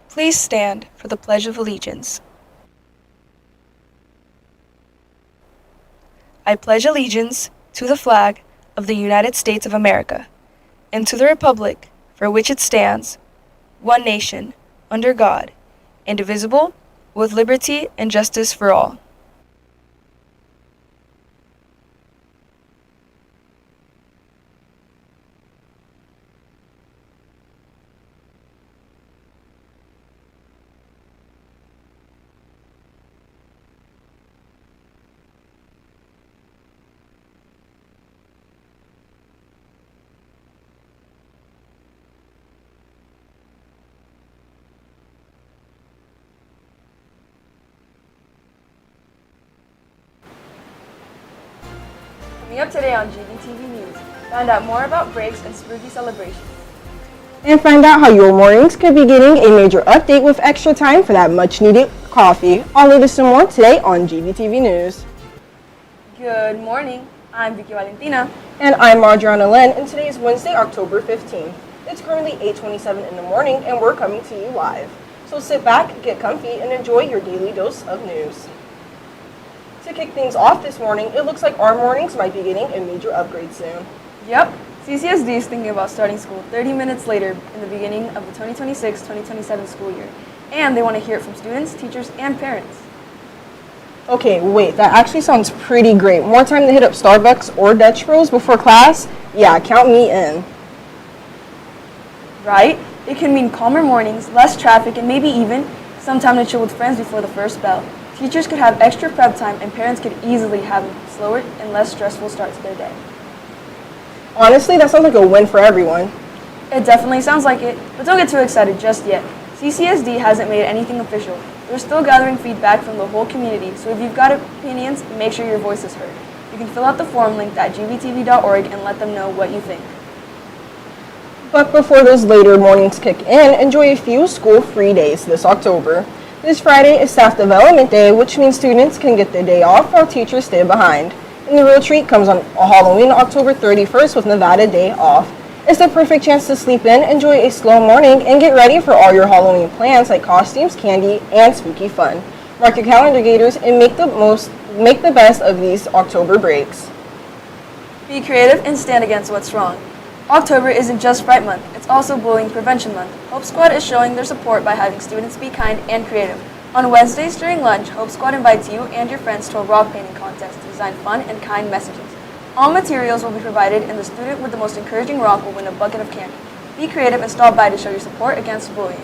Please stand for the Pledge of Allegiance. I pledge allegiance to the flag of the United States of America and to the republic for which it stands, one nation, under God, indivisible, with liberty and justice for all. Coming up today on GVTV News, find out more about breaks and spooky celebrations. And find out how your mornings could be getting a major update with extra time for that much needed coffee. All of this and more today on GVTV News. Good morning, I'm Vicky Valentina. And I'm Adriana Len, and today is Wednesday, October 15th. It's currently 8:27 in the morning, and we're coming to you live. So sit back, get comfy, and enjoy your daily dose of news. To kick things off this morning, it looks like our mornings might be getting a major upgrade soon. Yep, CCSD is thinking about starting school 30 minutes later in the beginning of the 2026-2027 school year. And they want to hear it from students, teachers, and parents. Okay, wait, that actually sounds pretty great. More time to hit up Starbucks or Dutch Bros before class? Yeah, count me in. Right? It can mean calmer mornings, less traffic, and maybe even some time to chill with friends before the first bell. Teachers could have extra prep time, and parents could easily have a slower and less stressful start to their day. Honestly, that sounds like a win for everyone. It definitely sounds like it, but don't get too excited just yet. CCSD hasn't made anything official. They're still gathering feedback from the whole community, so if you've got opinions, make sure your voice is heard. You can fill out the form linked at gvtv.org and let them know what you think. But before those later mornings kick in, enjoy a few school-free days this October. This Friday is Staff Development Day, which means students can get their day off while teachers stay behind. And the real treat comes on Halloween, October 31st with Nevada Day off. It's the perfect chance to sleep in, enjoy a slow morning, and get ready for all your Halloween plans like costumes, candy, and spooky fun. Mark your calendar, Gators, and make the best of these October breaks. Be creative and stand against what's wrong. October isn't just Fright Month, it's also Bullying Prevention Month. Hope Squad is showing their support by having students be kind and creative. On Wednesdays during lunch, Hope Squad invites you and your friends to a rock painting contest to design fun and kind messages. All materials will be provided, and the student with the most encouraging rock will win a bucket of candy. Be creative and stop by to show your support against bullying.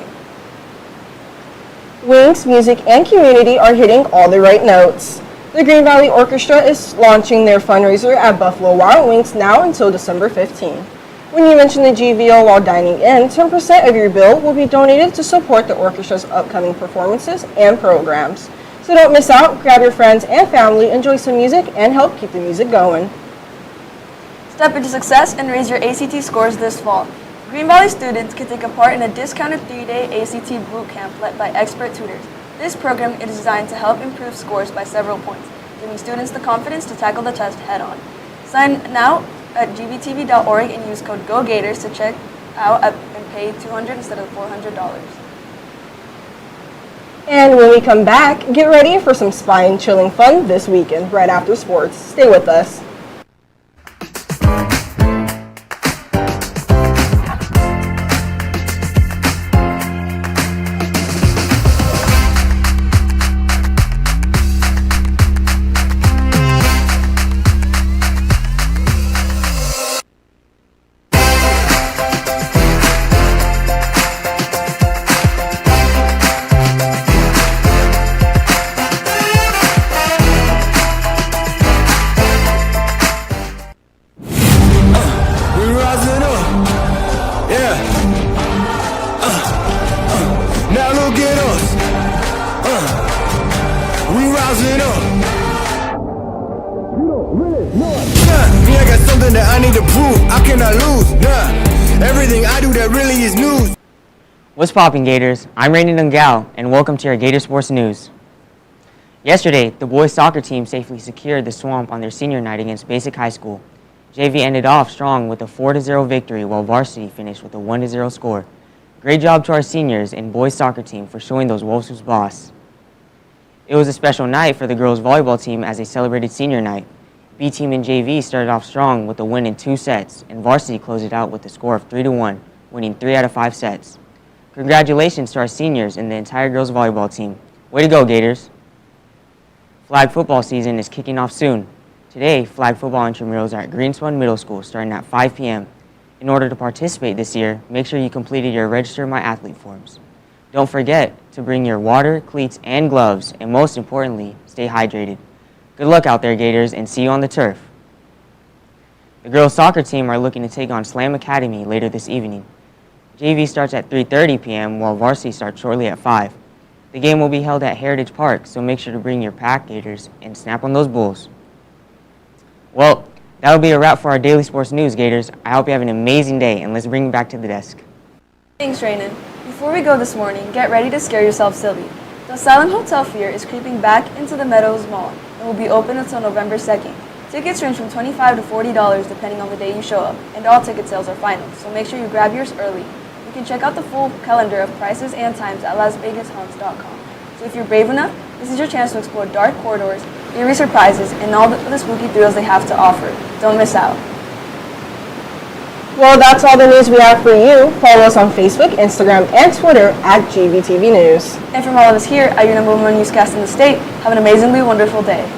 Wings, music, and community are hitting all the right notes. The Green Valley Orchestra is launching their fundraiser at Buffalo Wild Wings now until December 15. When you mention the GVO while dining in, 10% of your bill will be donated to support the orchestra's upcoming performances and programs. So don't miss out, grab your friends and family, enjoy some music, and help keep the music going. Step into success and raise your ACT scores this fall. Green Valley students can take a part in a discounted 3-day ACT boot camp led by expert tutors. This program is designed to help improve scores by several points, giving students the confidence to tackle the test head-on. Sign now at gvtv.org and use code GOGATORS to check out and pay $200 instead of $400. And when we come back, get ready for some spine-chilling fun this weekend right after sports. Stay with us. That I need to prove, I cannot lose, nah. Everything I do that really is news. What's poppin', Gators? I'm Rainy Dungal, and welcome to your Gator Sports News. Yesterday, the boys soccer team safely secured the Swamp on their senior night against Basic High School. JV ended off strong with a 4-0 victory, while varsity finished with a 1-0 score. Great job to our seniors and boys soccer team for showing those Wolves who's boss. It was a special night for the girls volleyball team as they celebrated senior night. B team and JV started off strong with a win in 2 sets, and varsity closed it out with a score of 3-1, winning 3 out of 5 sets. Congratulations to our seniors and the entire girls volleyball team. Way to go, Gators! Flag football season is kicking off soon. Today, flag football intramurals are at Greenspun Middle School starting at 5 p.m. In order to participate this year, make sure you completed your Register My Athlete forms. Don't forget to bring your water, cleats, and gloves, and most importantly, stay hydrated. Good luck out there, Gators, and see you on the turf. The girls soccer team are looking to take on Slam Academy later this evening. JV starts at 3:30 p.m. while varsity starts shortly at 5. The game will be held at Heritage Park, so make sure to bring your pack, Gators, and snap on those bulls. Well, that'll be a wrap for our daily sports news, Gators. I hope you have an amazing day, and let's bring it back to the desk. Thanks, Rainen. Before we go this morning, get ready to scare yourself silly. The Silent Hotel fear is creeping back into the Meadows Mall and will be open until November 2nd. Tickets range from $25 to $40 depending on the day you show up, and all ticket sales are final, so make sure you grab yours early. You can check out the full calendar of prices and times at LasVegasHaunts.com. So if you're brave enough, this is your chance to explore dark corridors, eerie surprises, and all the spooky thrills they have to offer. Don't miss out. Well, that's all the news we have for you. Follow us on Facebook, Instagram, and Twitter at GVTV News. And from all of us here at your number one newscast in the state, have an amazingly wonderful day.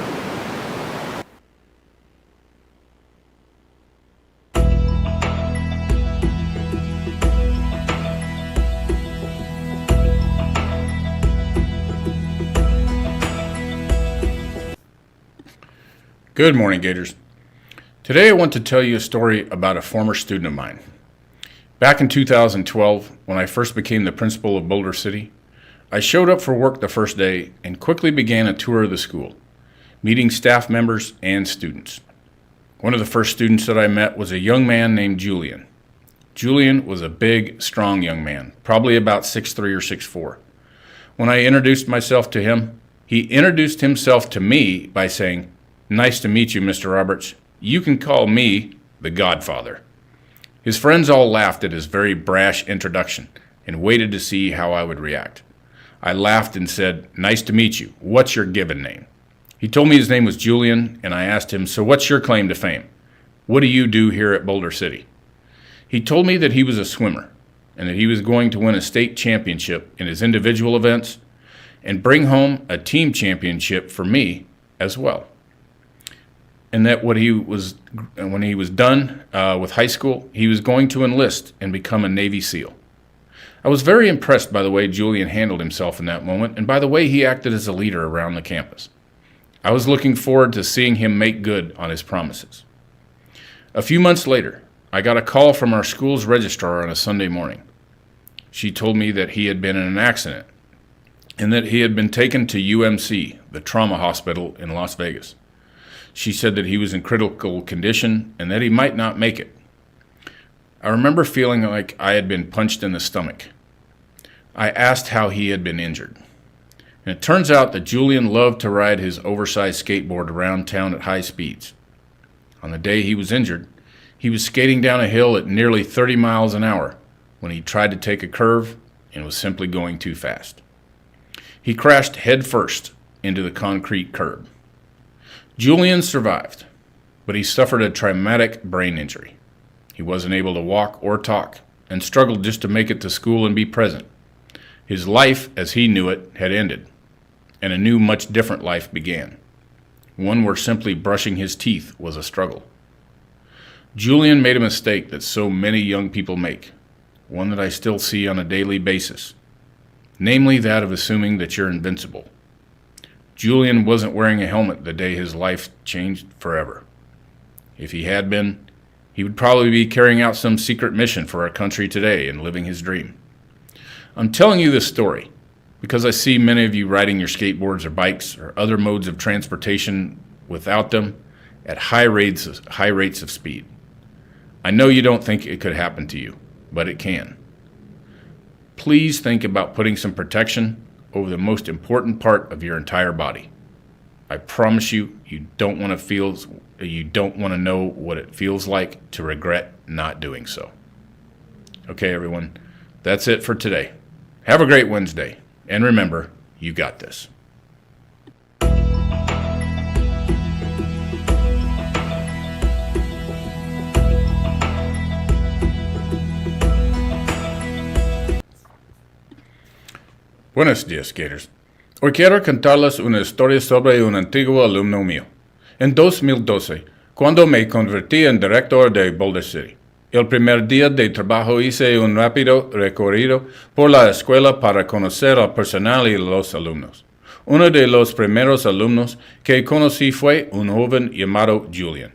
Good morning, Gators. Today I want to tell you a story about a former student of mine. Back in 2012, when I first became the principal of Boulder City, I showed up for work the first day and quickly began a tour of the school, meeting staff members and students. One of the first students that I met was a young man named Julian. Julian was a big, strong young man, probably about 6'3" or 6'4". When I introduced myself to him, he introduced himself to me by saying, "Nice to meet you, Mr. Roberts. You can call me the Godfather." His friends all laughed at his very brash introduction and waited to see how I would react. I laughed and said, "Nice to meet you. What's your given name?" He told me his name was Julian, and I asked him, "So what's your claim to fame? What do you do here at Boulder City?" He told me that he was a swimmer and that he was going to win a state championship in his individual events and bring home a team championship for me as well. And that when he was done with high school, he was going to enlist and become a Navy SEAL. I was very impressed by the way Julian handled himself in that moment, and by the way he acted as a leader around the campus. I was looking forward to seeing him make good on his promises. A few months later, I got a call from our school's registrar on a Sunday morning. She told me that he had been in an accident and that he had been taken to UMC, the trauma hospital in Las Vegas. She said that he was in critical condition and that he might not make it. I remember feeling like I had been punched in the stomach. I asked how he had been injured. And it turns out that Julian loved to ride his oversized skateboard around town at high speeds. On the day he was injured, he was skating down a hill at nearly 30 miles an hour when he tried to take a curve and was simply going too fast. He crashed headfirst into the concrete curb. Julian survived, but he suffered a traumatic brain injury. He wasn't able to walk or talk and struggled just to make it to school and be present. His life, as he knew it, had ended, and a new, much different life began, one where simply brushing his teeth was a struggle. Julian made a mistake that so many young people make, one that I still see on a daily basis, namely that of assuming that you're invincible. Julian wasn't wearing a helmet the day his life changed forever. If he had been, he would probably be carrying out some secret mission for our country today and living his dream. I'm telling you this story because I see many of you riding your skateboards or bikes or other modes of transportation without them at high rates of speed. I know you don't think it could happen to you, but it can. Please think about putting some protection over the most important part of your entire body. I promise you, you don't want to know what it feels like to regret not doing so. Okay, everyone, that's it for today. Have a great Wednesday, and remember, you got this. Buenos días, Gators. Hoy quiero contarles una historia sobre un antiguo alumno mío. En 2012, cuando me convertí en director de Boulder City, el primer día de trabajo hice un rápido recorrido por la escuela para conocer al personal y los alumnos. Uno de los primeros alumnos que conocí fue un joven llamado Julian.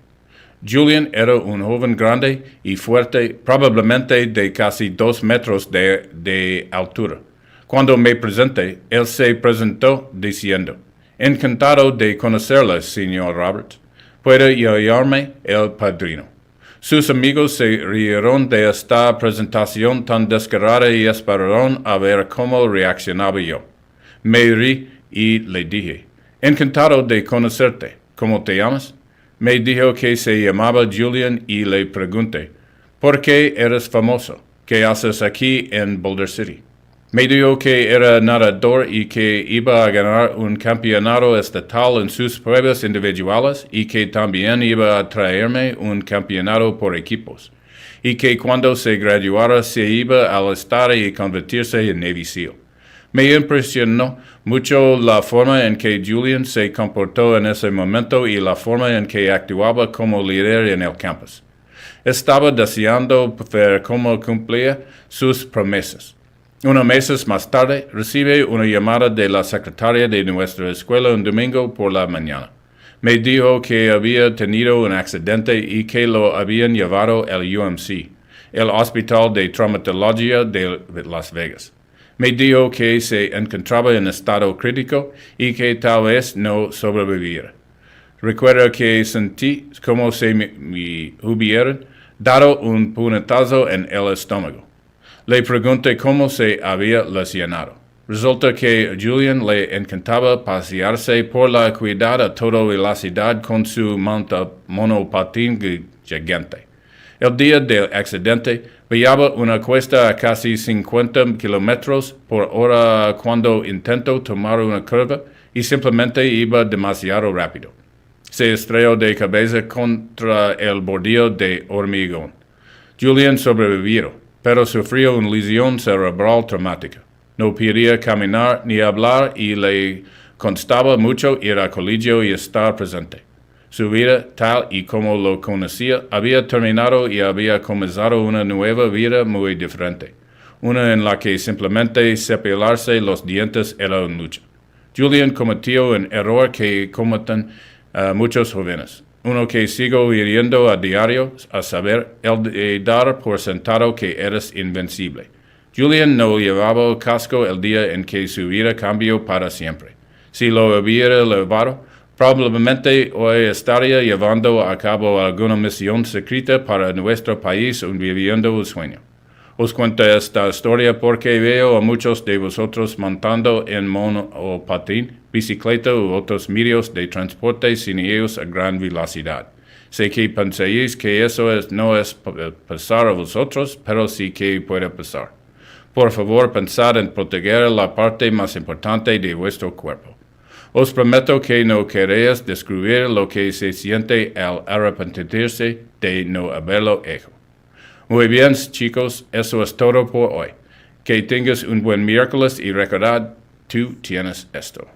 Julian era un joven grande y fuerte, probablemente de casi 2 metros de altura. Cuando me presenté, él se presentó diciendo, «Encantado de conocerla, señor Roberts. Puede llamarme el padrino». Sus amigos se rieron de esta presentación tan descarada y esperaron a ver cómo reaccionaba yo. Me rí y le dije, «Encantado de conocerte. ¿Cómo te llamas?» Me dijo que se llamaba Julian y le pregunté, «¿Por qué eres famoso? ¿Qué haces aquí en Boulder City?» Me dijo que era nadador y que iba a ganar un campeonato estatal en sus pruebas individuales y que también iba a traerme un campeonato por equipos, y que cuando se graduara se iba a alistar y convertirse en Navy SEAL. Me impresionó mucho la forma en que Julian se comportó en ese momento y la forma en que actuaba como líder en el campus. Estaba deseando ver cómo cumplía sus promesas. Unos meses más tarde, recibí una llamada de la secretaria de nuestra escuela un domingo por la mañana. Me dijo que había tenido un accidente y que lo habían llevado al UMC, el Hospital de Traumatología de Las Vegas. Me dijo que se encontraba en estado crítico y que tal vez no sobreviviera. Recuerdo que sentí como si me hubieran dado un puñetazo en el estómago. Le pregunté cómo se había lesionado. Resulta que a Julian le encantaba pasearse por la ciudad a toda velocidad con su monopatín gigante. El día del accidente, veía una cuesta a casi 50 kilómetros por hora cuando intentó tomar una curva y simplemente iba demasiado rápido. Se estrelló de cabeza contra el bordillo de hormigón. Julian sobrevivió, pero sufrió una lesión cerebral traumática. No podía caminar ni hablar y le costaba mucho ir al colegio y estar presente. Su vida, tal y como lo conocía, había terminado y había comenzado una nueva vida muy diferente. Una en la que simplemente cepillarse los dientes era una lucha. Julian cometió un error que cometen muchos jóvenes. Uno que sigo viviendo a diario, a saber, el de dar por sentado que eres invencible. Julian no llevaba casco el día en que su vida cambió para siempre. Si lo hubiera llevado, probablemente hoy estaría llevando a cabo alguna misión secreta para nuestro país o viviendo el sueño. Os cuento esta historia porque veo a muchos de vosotros montando en monopatín, bicicleta u otros medios de transporte sin ellos a gran velocidad. Sé que pensáis que eso no es pasar a vosotros, pero sí que puede pasar. Por favor, pensad en proteger la parte más importante de vuestro cuerpo. Os prometo que no queréis descubrir lo que se siente al arrepentirse de no haberlo hecho. Muy bien, chicos, eso es todo por hoy. Que tengas un buen miércoles y recordad, tú tienes esto.